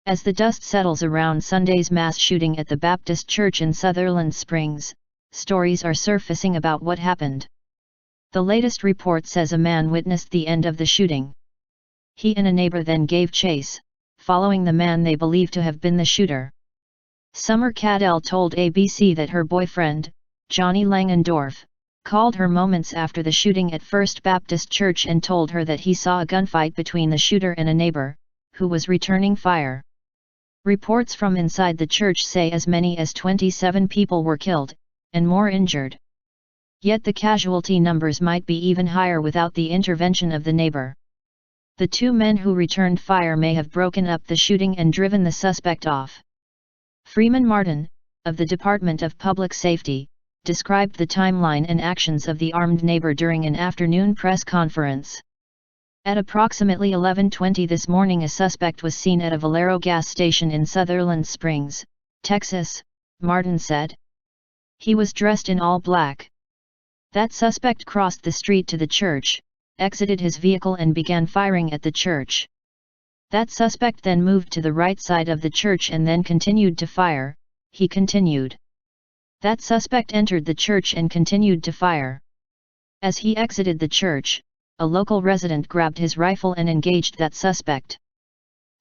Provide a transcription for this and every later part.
As the dust settles around Sunday's mass shooting at the Baptist Church in Sutherland Springs, stories are surfacing about what happened. The latest report says a man witnessed the end of the shooting. He and a neighbor then gave chase, following the man they believe to have been the shooter. Summer Cadell told ABC that her boyfriend, Johnny Langendorf, called her moments after the shooting at First Baptist Church and told her that he saw a gunfight between the shooter and a neighbor, who was returning fire. Reports from inside the church say as many as 27 people were killed, and more injured. Yet the casualty numbers might be even higher without the intervention of the neighbor. The two men who returned fire may have broken up the shooting and driven the suspect off. Freeman Martin, of the Department of Public Safety, described the timeline and actions of the armed neighbor during an afternoon press conference. At approximately 11:20 this morning, a suspect was seen at a Valero gas station in Sutherland Springs, Texas, Martin said. He was dressed in all black. That suspect crossed the street to the church, exited his vehicle and began firing at the church. That suspect then moved to the right side of the church and then continued to fire, he continued. That suspect entered the church and continued to fire. As he exited the church, a local resident grabbed his rifle and engaged that suspect.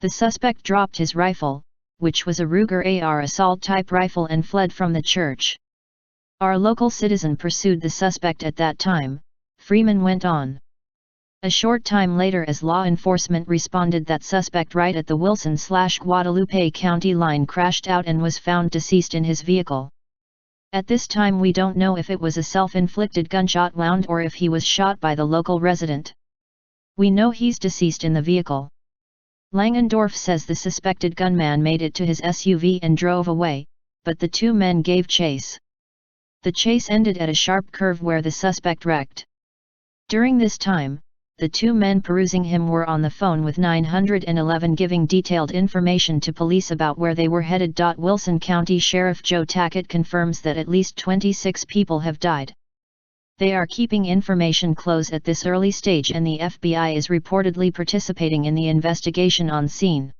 The suspect dropped his rifle, which was a Ruger AR assault-type rifle, and fled from the church. Our local citizen pursued the suspect at that time, Freeman went on. A short time later, as law enforcement responded, that suspect right at the Wilson/Guadalupe County line crashed out and was found deceased in his vehicle. At this time we don't know if it was a self-inflicted gunshot wound or if he was shot by the local resident. We know he's deceased in the vehicle. Langendorf says the suspected gunman made it to his SUV and drove away, but the two men gave chase. The chase ended at a sharp curve where the suspect wrecked. During this time, the two men perusing him were on the phone with 911 giving detailed information to police about where they were headed. Wilson County Sheriff Joe Tackett confirms that at least 26 people have died. They are keeping information close at this early stage, and the FBI is reportedly participating in the investigation on scene.